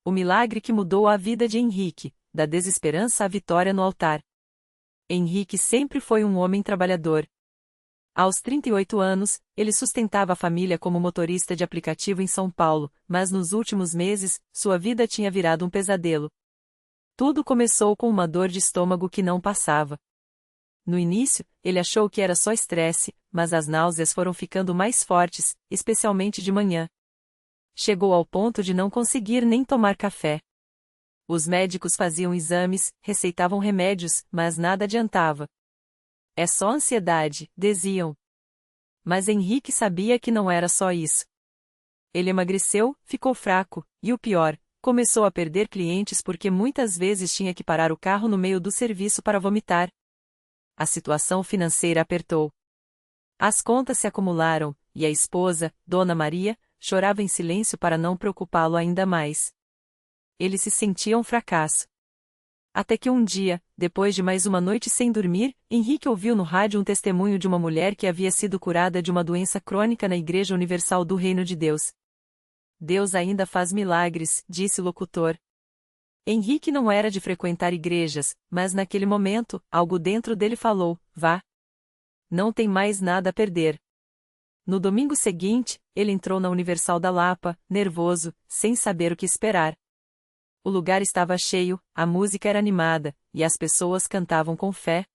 O milagre que mudou a vida de Henrique, da desesperança à vitória no altar. Henrique sempre foi um homem trabalhador. Aos 38 anos, ele sustentava a família como motorista de aplicativo em São Paulo, mas nos últimos meses, sua vida tinha virado um pesadelo. Tudo começou com uma dor de estômago que não passava. No início, ele achou que era só estresse, mas as náuseas foram ficando mais fortes, especialmente de manhã. Chegou ao ponto de não conseguir nem tomar café. Os médicos faziam exames, receitavam remédios, mas nada adiantava. É só ansiedade, diziam. Mas Henrique sabia que não era só isso. Ele emagreceu, ficou fraco, e o pior, começou a perder clientes porque muitas vezes tinha que parar o carro no meio do serviço para vomitar. A situação financeira apertou. As contas se acumularam, e a esposa, Dona Maria, chorava em silêncio para não preocupá-lo ainda mais. Ele se sentia um fracasso. Até que um dia, depois de mais uma noite sem dormir, Henrique ouviu no rádio um testemunho de uma mulher que havia sido curada de uma doença crônica na Igreja Universal do Reino de Deus. Deus ainda faz milagres, disse o locutor. Henrique não era de frequentar igrejas, mas naquele momento, algo dentro dele falou: vá. Não tem mais nada a perder. No domingo seguinte, ele entrou na Universal da Lapa, nervoso, sem saber o que esperar. O lugar estava cheio, a música era animada, e as pessoas cantavam com fé.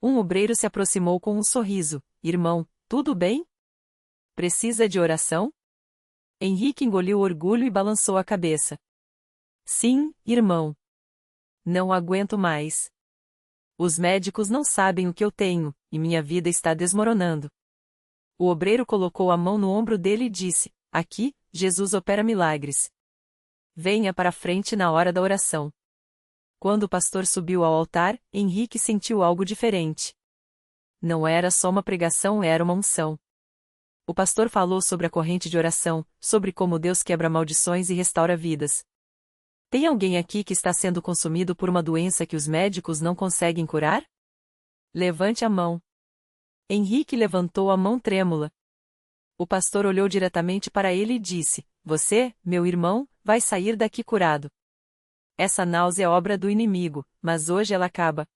Um obreiro se aproximou com um sorriso: irmão, tudo bem? Precisa de oração? Henrique engoliu o orgulho e balançou a cabeça. Sim, irmão. Não aguento mais. Os médicos não sabem o que eu tenho, e minha vida está desmoronando. O obreiro colocou a mão no ombro dele e disse: aqui, Jesus opera milagres. Venha para a frente na hora da oração. Quando o pastor subiu ao altar, Henrique sentiu algo diferente. Não era só uma pregação, era uma unção. O pastor falou sobre a corrente de oração, sobre como Deus quebra maldições e restaura vidas. Tem alguém aqui que está sendo consumido por uma doença que os médicos não conseguem curar? Levante a mão. Henrique levantou a mão trêmula. O pastor olhou diretamente para ele e disse: você, meu irmão, vai sair daqui curado. Essa náusea é obra do inimigo, mas hoje ela acaba.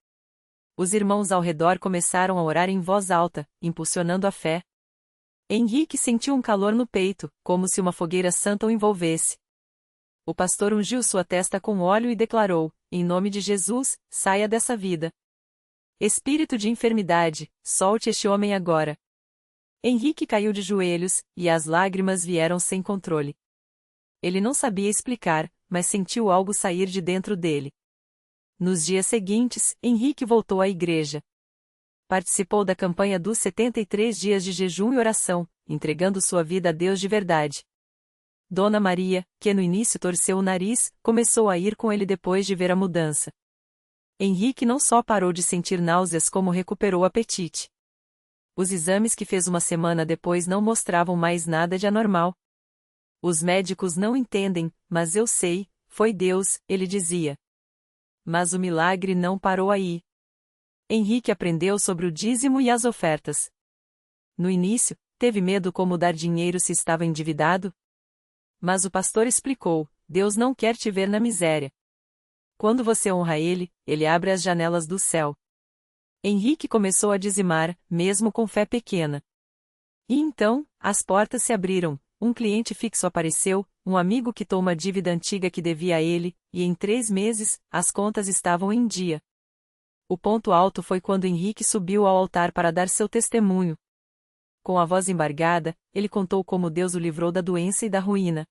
Os irmãos ao redor começaram a orar em voz alta, impulsionando a fé. Henrique sentiu um calor no peito, como se uma fogueira santa o envolvesse. O pastor ungiu sua testa com óleo e declarou: em nome de Jesus, saia dessa vida. Espírito de enfermidade, solte este homem agora. Henrique caiu de joelhos, e as lágrimas vieram sem controle. Ele não sabia explicar, mas sentiu algo sair de dentro dele. Nos dias seguintes, Henrique voltou à igreja. Participou da campanha dos 73 dias de jejum e oração, entregando sua vida a Deus de verdade. Dona Maria, que no início torceu o nariz, começou a ir com ele depois de ver a mudança. Henrique não só parou de sentir náuseas como recuperou o apetite. Os exames que fez uma semana depois não mostravam mais nada de anormal. Os médicos não entendem, mas eu sei, foi Deus, ele dizia. Mas o milagre não parou aí. Henrique aprendeu sobre o dízimo e as ofertas. No início, teve medo como dar dinheiro se estava endividado. Mas o pastor explicou: Deus não quer te ver na miséria. Quando você honra Ele, Ele abre as janelas do céu. Henrique começou a dizimar, mesmo com fé pequena. E então, as portas se abriram, um cliente fixo apareceu, um amigo quitou uma dívida antiga que devia a ele, e em 3 meses, as contas estavam em dia. O ponto alto foi quando Henrique subiu ao altar para dar seu testemunho. Com a voz embargada, ele contou como Deus o livrou da doença e da ruína.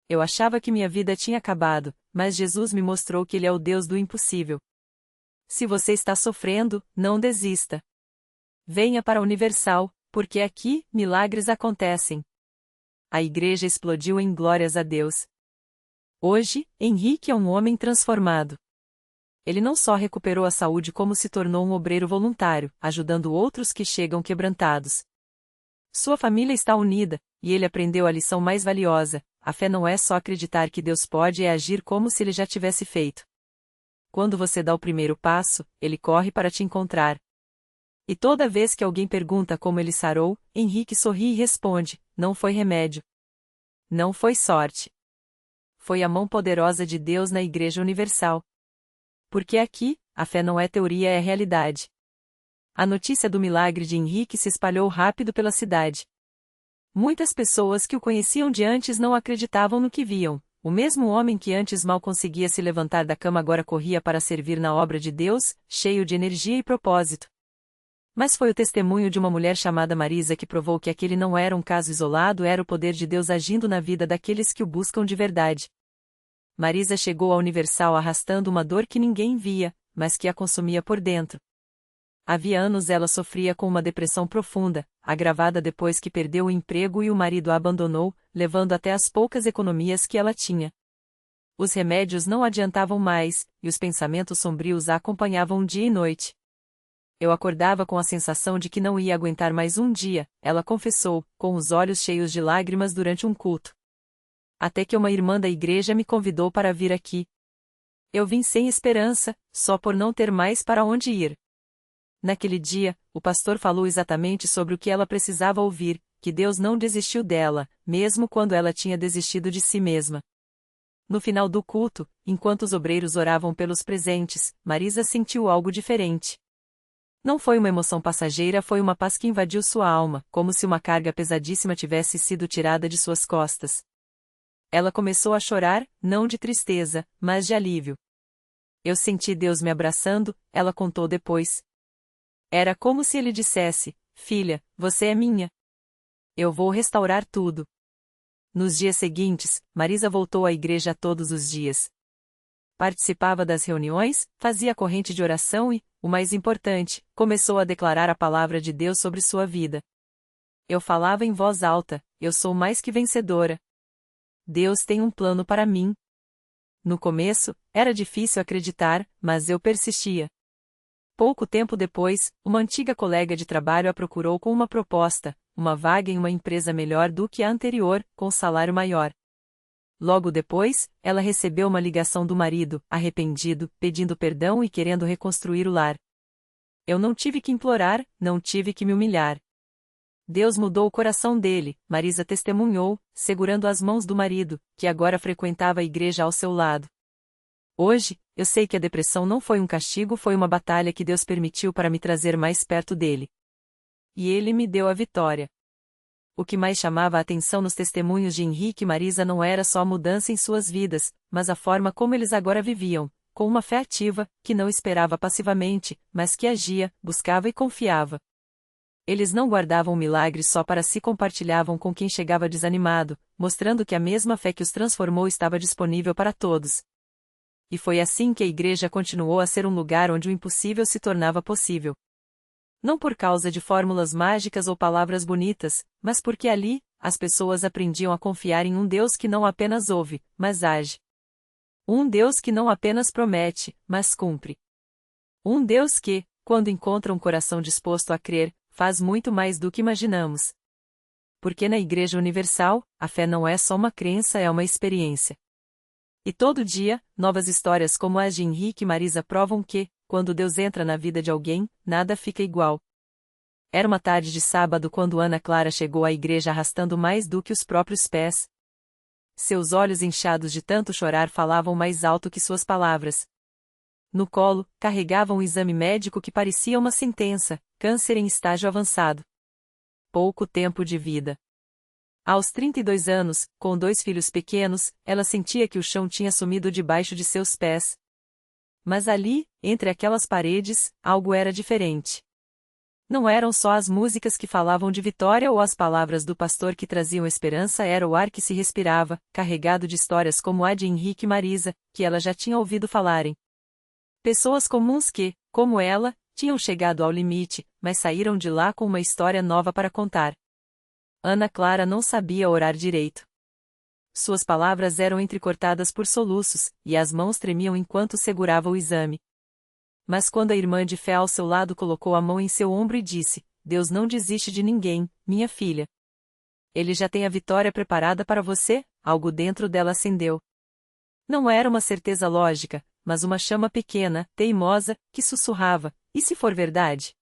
Eu achava que minha vida tinha acabado, mas Jesus me mostrou que Ele é o Deus do impossível. Se você está sofrendo, não desista. Venha para a Universal, porque aqui, milagres acontecem. A igreja explodiu em glórias a Deus. Hoje, Henrique é um homem transformado. Ele não só recuperou a saúde como se tornou um obreiro voluntário, ajudando outros que chegam quebrantados. Sua família está unida, e ele aprendeu a lição mais valiosa: a fé não é só acreditar que Deus pode, é agir como se Ele já tivesse feito. Quando você dá o primeiro passo, Ele corre para te encontrar. E toda vez que alguém pergunta como ele sarou, Henrique sorri e responde: não foi remédio. Não foi sorte. foi a mão poderosa de Deus na Igreja Universal. Porque aqui, a fé não é teoria, é realidade. A notícia do milagre de Henrique se espalhou rápido pela cidade. Muitas pessoas que o conheciam de antes não acreditavam no que viam. O mesmo homem que antes mal conseguia se levantar da cama agora corria para servir na obra de Deus, cheio de energia e propósito. Mas foi o testemunho de uma mulher chamada Marisa que provou que aquele não era um caso isolado, era o poder de Deus agindo na vida daqueles que o buscam de verdade. Marisa chegou à Universal arrastando uma dor que ninguém via, mas que a consumia por dentro. Havia anos ela sofria com uma depressão profunda, agravada depois que perdeu o emprego e o marido a abandonou, levando até as poucas economias que ela tinha. Os remédios não adiantavam mais, e os pensamentos sombrios a acompanhavam dia e noite. Eu acordava com a sensação de que não ia aguentar mais um dia, ela confessou, com os olhos cheios de lágrimas durante um culto. Até que uma irmã da igreja me convidou para vir aqui. Eu vim sem esperança, só por não ter mais para onde ir. Naquele dia, o pastor falou exatamente sobre o que ela precisava ouvir, que Deus não desistiu dela, mesmo quando ela tinha desistido de si mesma. No final do culto, enquanto os obreiros oravam pelos presentes, Marisa sentiu algo diferente. Não foi uma emoção passageira, foi uma paz que invadiu sua alma, como se uma carga pesadíssima tivesse sido tirada de suas costas. Ela começou a chorar, não de tristeza, mas de alívio. Eu senti Deus me abraçando, ela contou depois. Era como se ele dissesse: filha, você é minha. Eu vou restaurar tudo. Nos dias seguintes, Marisa voltou à igreja todos os dias. Participava das reuniões, fazia corrente de oração e, o mais importante, começou a declarar a palavra de Deus sobre sua vida. Eu falava em voz alta: eu sou mais que vencedora. Deus tem um plano para mim. No começo, era difícil acreditar, mas eu persistia. Pouco tempo depois, uma antiga colega de trabalho a procurou com uma proposta, uma vaga em uma empresa melhor do que a anterior, com salário maior. Logo depois, ela recebeu uma ligação do marido, arrependido, pedindo perdão e querendo reconstruir o lar. Eu não tive que implorar, não tive que me humilhar. Deus mudou o coração dele, Marisa testemunhou, segurando as mãos do marido, que agora frequentava a igreja ao seu lado. Hoje, eu sei que a depressão não foi um castigo, foi uma batalha que Deus permitiu para me trazer mais perto dele. E ele me deu a vitória. O que mais chamava a atenção nos testemunhos de Henrique e Marisa não era só a mudança em suas vidas, mas a forma como eles agora viviam, com uma fé ativa, que não esperava passivamente, mas que agia, buscava e confiava. Eles não guardavam milagres só para si, compartilhavam com quem chegava desanimado, mostrando que a mesma fé que os transformou estava disponível para todos. E foi assim que a igreja continuou a ser um lugar onde o impossível se tornava possível. Não por causa de fórmulas mágicas ou palavras bonitas, mas porque ali, as pessoas aprendiam a confiar em um Deus que não apenas ouve, mas age. Um Deus que não apenas promete, mas cumpre. Um Deus que, quando encontra um coração disposto a crer, faz muito mais do que imaginamos. Porque na Igreja Universal, a fé não é só uma crença, é uma experiência. E todo dia, novas histórias como as de Henrique e Marisa provam que, quando Deus entra na vida de alguém, nada fica igual. Era uma tarde de sábado quando Ana Clara chegou à igreja arrastando mais do que os próprios pés. Seus olhos inchados de tanto chorar falavam mais alto que suas palavras. No colo, carregava um exame médico que parecia uma sentença: câncer em estágio avançado. Pouco tempo de vida. Aos 32 anos, com 2 filhos pequenos, ela sentia que o chão tinha sumido debaixo de seus pés. Mas ali, entre aquelas paredes, algo era diferente. Não eram só as músicas que falavam de vitória ou as palavras do pastor que traziam esperança, era o ar que se respirava, carregado de histórias como a de Henrique e Marisa, que ela já tinha ouvido falarem. Pessoas comuns que, como ela, tinham chegado ao limite, mas saíram de lá com uma história nova para contar. Ana Clara não sabia orar direito. Suas palavras eram entrecortadas por soluços, e as mãos tremiam enquanto segurava o exame. Mas quando a irmã de fé ao seu lado colocou a mão em seu ombro e disse: Deus não desiste de ninguém, minha filha. Ele já tem a vitória preparada para você, algo dentro dela acendeu. Não era uma certeza lógica, mas uma chama pequena, teimosa, que sussurrava: e se for verdade?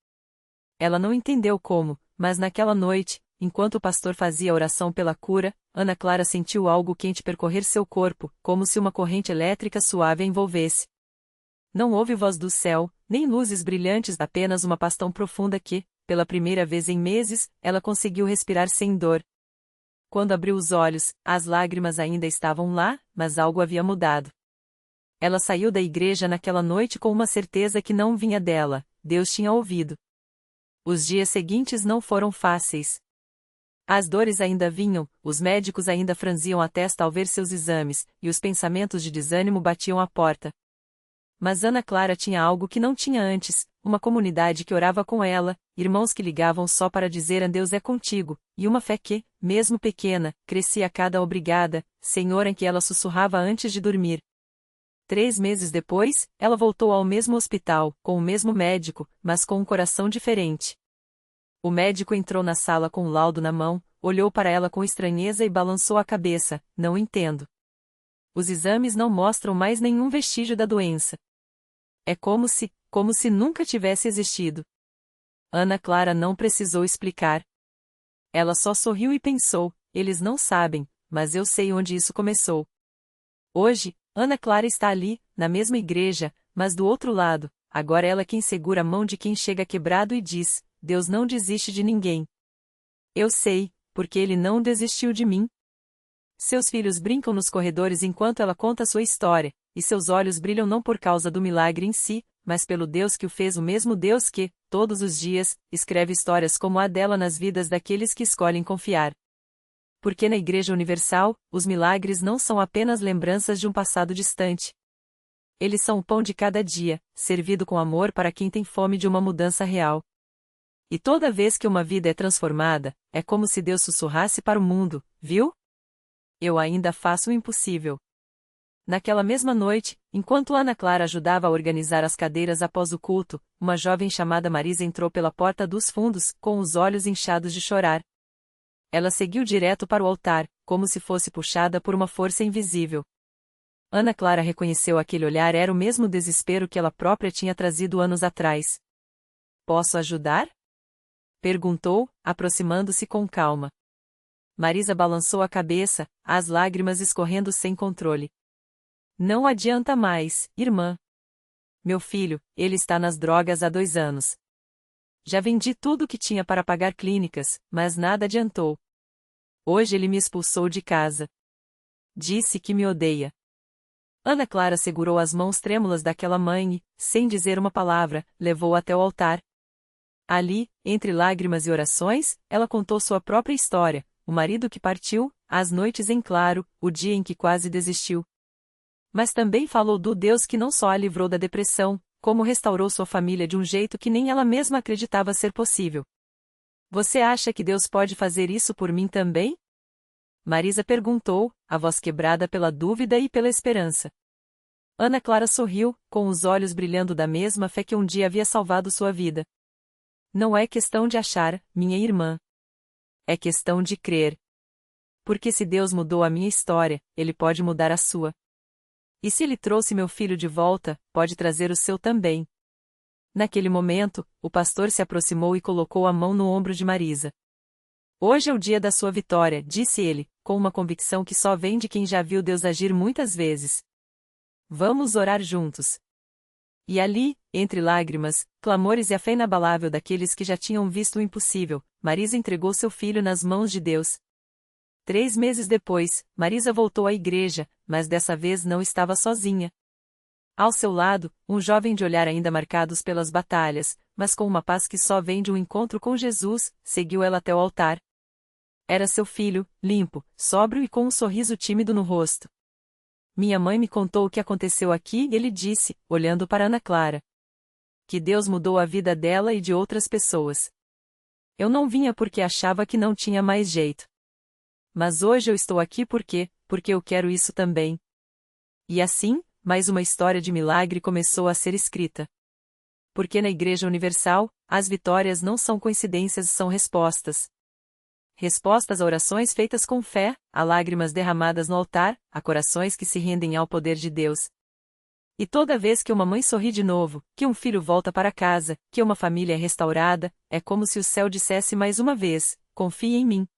Ela não entendeu como, mas naquela noite, enquanto o pastor fazia a oração pela cura, Ana Clara sentiu algo quente percorrer seu corpo, como se uma corrente elétrica suave a envolvesse. Não houve voz do céu, nem luzes brilhantes, apenas uma paz tão profunda que, pela primeira vez em meses, ela conseguiu respirar sem dor. Quando abriu os olhos, as lágrimas ainda estavam lá, mas algo havia mudado. Ela saiu da igreja naquela noite com uma certeza que não vinha dela: Deus tinha ouvido. Os dias seguintes não foram fáceis. As dores ainda vinham, os médicos ainda franziam a testa ao ver seus exames, e os pensamentos de desânimo batiam à porta. Mas Ana Clara tinha algo que não tinha antes: uma comunidade que orava com ela, irmãos que ligavam só para dizer Deus é contigo, e uma fé que, mesmo pequena, crescia a cada obrigada, Senhor, em que ela sussurrava antes de dormir. 3 meses depois, ela voltou ao mesmo hospital, com o mesmo médico, mas com um coração diferente. O médico entrou na sala com o laudo na mão, olhou para ela com estranheza e balançou a cabeça: não entendo. Os exames não mostram mais nenhum vestígio da doença. É como se nunca tivesse existido. Ana Clara não precisou explicar. Ela só sorriu e pensou: eles não sabem, mas eu sei onde isso começou. Hoje, Ana Clara está ali, na mesma igreja, mas do outro lado, agora ela quem segura a mão de quem chega quebrado e diz: Deus não desiste de ninguém. Eu sei, porque Ele não desistiu de mim. Seus filhos brincam nos corredores enquanto ela conta sua história, e seus olhos brilham não por causa do milagre em si, mas pelo Deus que o fez, o mesmo Deus que, todos os dias, escreve histórias como a dela nas vidas daqueles que escolhem confiar. Porque na Igreja Universal, os milagres não são apenas lembranças de um passado distante. Eles são o pão de cada dia, servido com amor para quem tem fome de uma mudança real. E toda vez que uma vida é transformada, é como se Deus sussurrasse para o mundo: viu? Eu ainda faço o impossível. Naquela mesma noite, enquanto Ana Clara ajudava a organizar as cadeiras após o culto, uma jovem chamada Marisa entrou pela porta dos fundos, com os olhos inchados de chorar. Ela seguiu direto para o altar, como se fosse puxada por uma força invisível. Ana Clara reconheceu aquele olhar: era o mesmo desespero que ela própria tinha trazido anos atrás. Posso ajudar? Perguntou, aproximando-se com calma. Marisa balançou a cabeça, as lágrimas escorrendo sem controle. Não adianta mais, irmã. Meu filho, ele está nas drogas há 2 anos. Já vendi tudo o que tinha para pagar clínicas, mas nada adiantou. Hoje ele me expulsou de casa. Disse que me odeia. Ana Clara segurou as mãos trêmulas daquela mãe e, sem dizer uma palavra, levou-a até o altar. Ali, entre lágrimas e orações, ela contou sua própria história: o marido que partiu, as noites em claro, o dia em que quase desistiu. Mas também falou do Deus que não só a livrou da depressão, como restaurou sua família de um jeito que nem ela mesma acreditava ser possível. Você acha que Deus pode fazer isso por mim também? Marisa perguntou, a voz quebrada pela dúvida e pela esperança. Ana Clara sorriu, com os olhos brilhando da mesma fé que um dia havia salvado sua vida. Não é questão de achar, minha irmã. É questão de crer. Porque se Deus mudou a minha história, Ele pode mudar a sua. E se Ele trouxe meu filho de volta, pode trazer o seu também. Naquele momento, o pastor se aproximou e colocou a mão no ombro de Marisa. Hoje é o dia da sua vitória, disse ele, com uma convicção que só vem de quem já viu Deus agir muitas vezes. Vamos orar juntos. E ali, entre lágrimas, clamores e a fé inabalável daqueles que já tinham visto o impossível, Marisa entregou seu filho nas mãos de Deus. 3 meses depois, Marisa voltou à igreja, mas dessa vez não estava sozinha. Ao seu lado, um jovem de olhar ainda marcados pelas batalhas, mas com uma paz que só vem de um encontro com Jesus, seguiu ela até o altar. Era seu filho, limpo, sóbrio e com um sorriso tímido no rosto. Minha mãe me contou o que aconteceu aqui, ele disse, olhando para Ana Clara. Que Deus mudou a vida dela e de outras pessoas. Eu não vinha porque achava que não tinha mais jeito. Mas hoje eu estou aqui porque eu quero isso também. E assim, mais uma história de milagre começou a ser escrita. Porque na Igreja Universal, as vitórias não são coincidências, são respostas. Respostas a orações feitas com fé, a lágrimas derramadas no altar, a corações que se rendem ao poder de Deus. E toda vez que uma mãe sorri de novo, que um filho volta para casa, que uma família é restaurada, é como se o céu dissesse mais uma vez: confie em mim.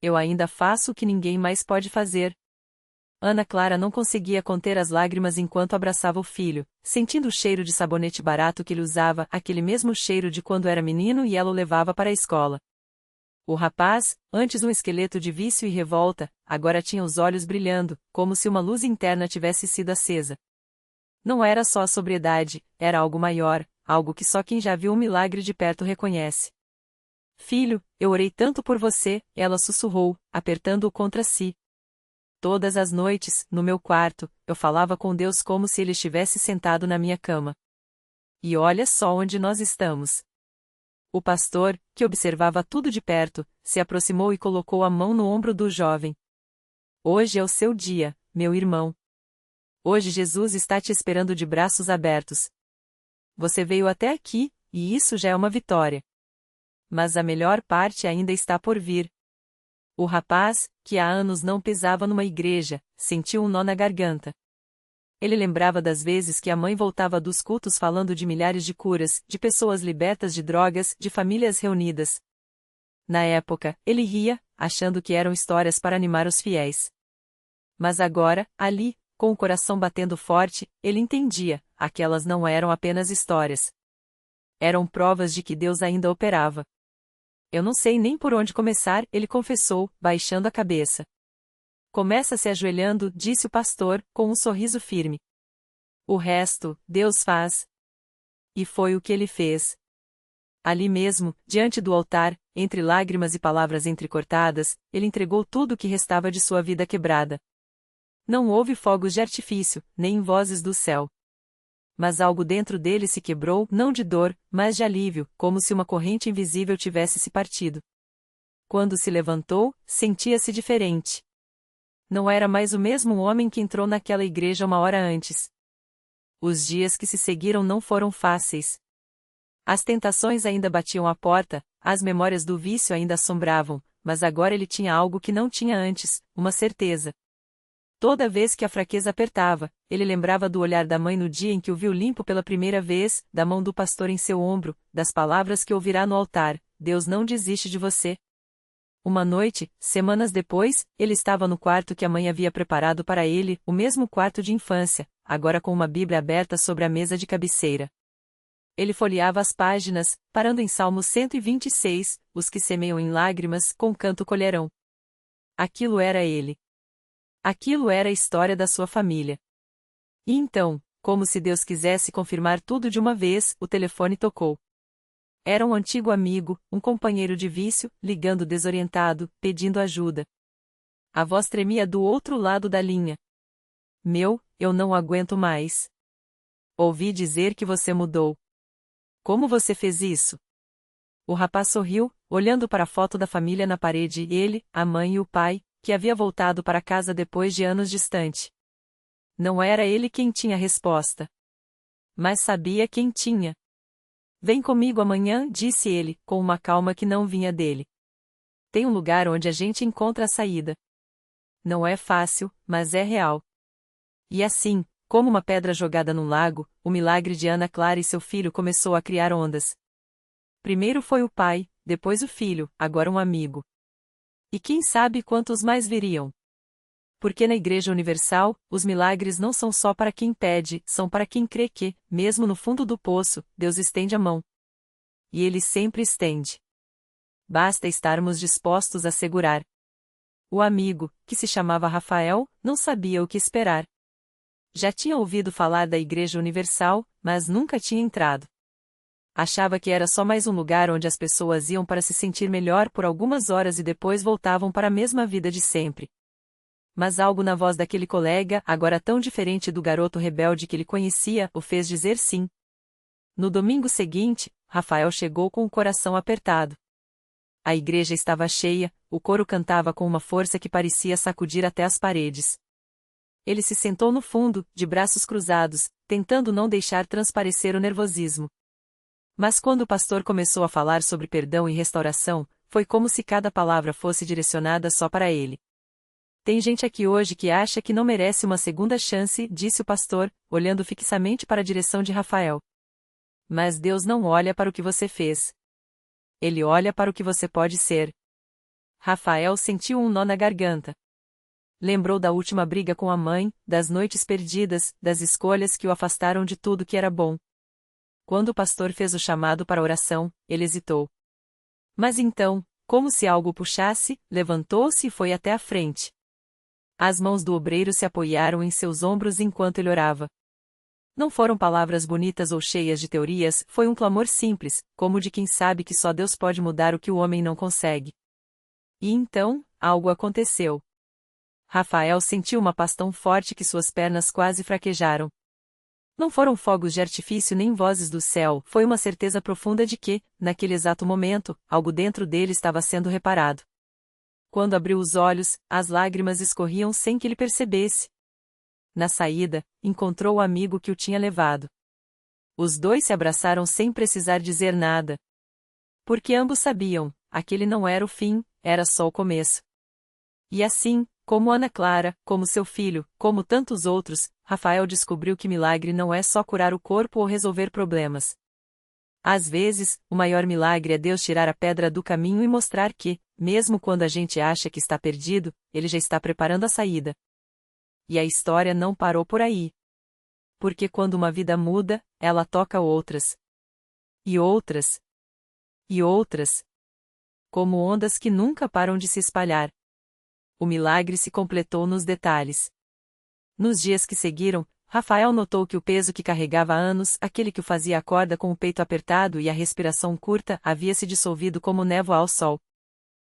Eu ainda faço o que ninguém mais pode fazer. Ana Clara não conseguia conter as lágrimas enquanto abraçava o filho, sentindo o cheiro de sabonete barato que ele usava, aquele mesmo cheiro de quando era menino e ela o levava para a escola. O rapaz, antes um esqueleto de vício e revolta, agora tinha os olhos brilhando, como se uma luz interna tivesse sido acesa. Não era só a sobriedade, era algo maior, algo que só quem já viu um milagre de perto reconhece. Filho, eu orei tanto por você, ela sussurrou, apertando-o contra si. Todas as noites, no meu quarto, eu falava com Deus como se ele estivesse sentado na minha cama. E olha só onde nós estamos. O pastor, que observava tudo de perto, se aproximou e colocou a mão no ombro do jovem. Hoje é o seu dia, meu irmão. Hoje Jesus está te esperando de braços abertos. Você veio até aqui, e isso já é uma vitória. Mas a melhor parte ainda está por vir. O rapaz, que há anos não pisava numa igreja, sentiu um nó na garganta. Ele lembrava das vezes que a mãe voltava dos cultos falando de milhares de curas, de pessoas libertas de drogas, de famílias reunidas. Na época, ele ria, achando que eram histórias para animar os fiéis. Mas agora, ali, com o coração batendo forte, ele entendia, aquelas não eram apenas histórias. Eram provas de que Deus ainda operava. Eu não sei nem por onde começar, ele confessou, baixando a cabeça. Começa se ajoelhando, disse o pastor, com um sorriso firme. O resto, Deus faz. E foi o que ele fez. Ali mesmo, diante do altar, entre lágrimas e palavras entrecortadas, ele entregou tudo o que restava de sua vida quebrada. Não houve fogos de artifício, nem vozes do céu. Mas algo dentro dele se quebrou, não de dor, mas de alívio, como se uma corrente invisível tivesse se partido. Quando se levantou, sentia-se diferente. Não era mais o mesmo homem que entrou naquela igreja uma hora antes. Os dias que se seguiram não foram fáceis. As tentações ainda batiam à porta, as memórias do vício ainda assombravam, mas agora ele tinha algo que não tinha antes, uma certeza. Toda vez que a fraqueza apertava, ele lembrava do olhar da mãe no dia em que o viu limpo pela primeira vez, da mão do pastor em seu ombro, das palavras que ouvirá no altar: Deus não desiste de você. Uma noite, semanas depois, ele estava no quarto que a mãe havia preparado para ele, o mesmo quarto de infância, agora com uma Bíblia aberta sobre a mesa de cabeceira. Ele folheava as páginas, parando em Salmo 126, os que semeiam em lágrimas, com canto colherão. Aquilo era ele. Aquilo era a história da sua família. E então, como se Deus quisesse confirmar tudo de uma vez, o telefone tocou. Era um antigo amigo, um companheiro de vício, ligando desorientado, pedindo ajuda. A voz tremia do outro lado da linha. Eu não aguento mais. Ouvi dizer que você mudou. Como você fez isso? O rapaz sorriu, olhando para a foto da família na parede, ele, a mãe e o pai, que havia voltado para casa depois de anos distante. Não era ele quem tinha a resposta. Mas sabia quem tinha. Vem comigo amanhã, disse ele, com uma calma que não vinha dele. Tem um lugar onde a gente encontra a saída. Não é fácil, mas é real. E assim, como uma pedra jogada num lago, o milagre de Ana Clara e seu filho começou a criar ondas. Primeiro foi o pai, depois o filho, agora um amigo. E quem sabe quantos mais viriam? Porque na Igreja Universal, os milagres não são só para quem pede, são para quem crê que, mesmo no fundo do poço, Deus estende a mão. E Ele sempre estende. Basta estarmos dispostos a segurar. O amigo, que se chamava Rafael, não sabia o que esperar. Já tinha ouvido falar da Igreja Universal, mas nunca tinha entrado. Achava que era só mais um lugar onde as pessoas iam para se sentir melhor por algumas horas e depois voltavam para a mesma vida de sempre. Mas algo na voz daquele colega, agora tão diferente do garoto rebelde que ele conhecia, o fez dizer sim. No domingo seguinte, Rafael chegou com o coração apertado. A igreja estava cheia, o coro cantava com uma força que parecia sacudir até as paredes. Ele se sentou no fundo, de braços cruzados, tentando não deixar transparecer o nervosismo. Mas quando o pastor começou a falar sobre perdão e restauração, foi como se cada palavra fosse direcionada só para ele. Tem gente aqui hoje que acha que não merece uma segunda chance, disse o pastor, olhando fixamente para a direção de Rafael. Mas Deus não olha para o que você fez. Ele olha para o que você pode ser. Rafael sentiu um nó na garganta. Lembrou da última briga com a mãe, das noites perdidas, das escolhas que o afastaram de tudo que era bom. Quando o pastor fez o chamado para a oração, ele hesitou. Mas então, como se algo o puxasse, levantou-se e foi até a frente. As mãos do obreiro se apoiaram em seus ombros enquanto ele orava. Não foram palavras bonitas ou cheias de teorias, foi um clamor simples, como de quem sabe que só Deus pode mudar o que o homem não consegue. E então, algo aconteceu. Rafael sentiu uma paz tão forte que suas pernas quase fraquejaram. Não foram fogos de artifício nem vozes do céu, foi uma certeza profunda de que, naquele exato momento, algo dentro dele estava sendo reparado. Quando abriu os olhos, as lágrimas escorriam sem que ele percebesse. Na saída, encontrou o amigo que o tinha levado. Os dois se abraçaram sem precisar dizer nada. Porque ambos sabiam, aquele não era o fim, era só o começo. E assim, como Ana Clara, como seu filho, como tantos outros, Rafael descobriu que milagre não é só curar o corpo ou resolver problemas. Às vezes, o maior milagre é Deus tirar a pedra do caminho e mostrar que, mesmo quando a gente acha que está perdido, Ele já está preparando a saída. E a história não parou por aí. Porque quando uma vida muda, ela toca outras. E outras. E outras. Como ondas que nunca param de se espalhar. O milagre se completou nos detalhes. Nos dias que seguiram, Rafael notou que o peso que carregava há anos, aquele que o fazia acordar com o peito apertado e a respiração curta, havia se dissolvido como névoa ao sol.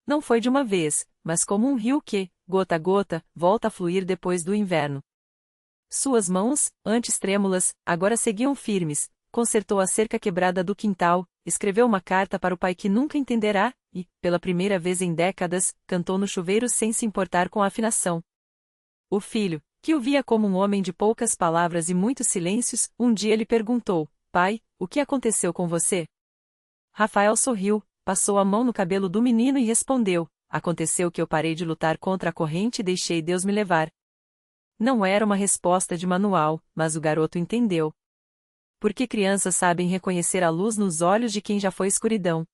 Não foi de uma vez, mas como um rio que, gota a gota, volta a fluir depois do inverno. Suas mãos, antes trêmulas, agora seguiam firmes, consertou a cerca quebrada do quintal, escreveu uma carta para o pai que nunca entenderá, e, pela primeira vez em décadas, cantou no chuveiro sem se importar com a afinação. O filho, que o via como um homem de poucas palavras e muitos silêncios, um dia lhe perguntou: Pai, o que aconteceu com você? Rafael sorriu, passou a mão no cabelo do menino e respondeu: Aconteceu que eu parei de lutar contra a corrente e deixei Deus me levar. Não era uma resposta de manual, mas o garoto entendeu. Porque crianças sabem reconhecer a luz nos olhos de quem já foi escuridão.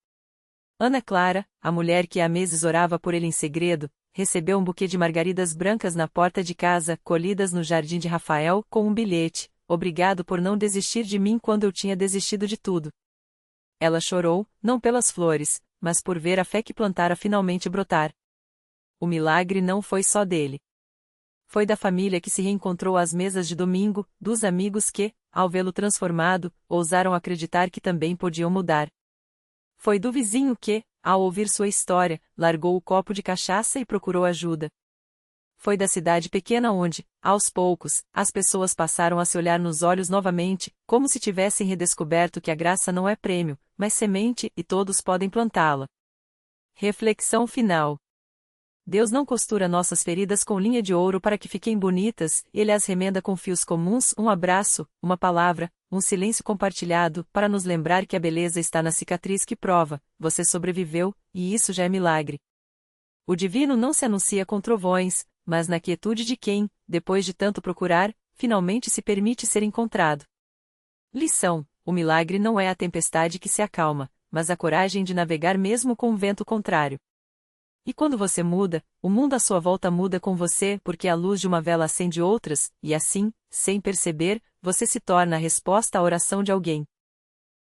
Ana Clara, a mulher que há meses orava por ele em segredo, recebeu um buquê de margaridas brancas na porta de casa, colhidas no jardim de Rafael, com um bilhete: Obrigado por não desistir de mim quando eu tinha desistido de tudo. Ela chorou, não pelas flores, mas por ver a fé que plantara finalmente brotar. O milagre não foi só dele. Foi da família que se reencontrou às mesas de domingo, dos amigos que, ao vê-lo transformado, ousaram acreditar que também podiam mudar. Foi do vizinho que, ao ouvir sua história, largou o copo de cachaça e procurou ajuda. Foi da cidade pequena onde, aos poucos, as pessoas passaram a se olhar nos olhos novamente, como se tivessem redescoberto que a graça não é prêmio, mas semente e todos podem plantá-la. Reflexão final. Deus não costura nossas feridas com linha de ouro para que fiquem bonitas, Ele as remenda com fios comuns, um abraço, uma palavra, um silêncio compartilhado, para nos lembrar que a beleza está na cicatriz que prova: você sobreviveu, e isso já é milagre. O divino não se anuncia com trovões, mas na quietude de quem, depois de tanto procurar, finalmente se permite ser encontrado. Lição: o milagre não é a tempestade que se acalma, mas a coragem de navegar mesmo com o vento contrário. E quando você muda, o mundo à sua volta muda com você, porque a luz de uma vela acende outras, e assim, sem perceber, você se torna a resposta à oração de alguém.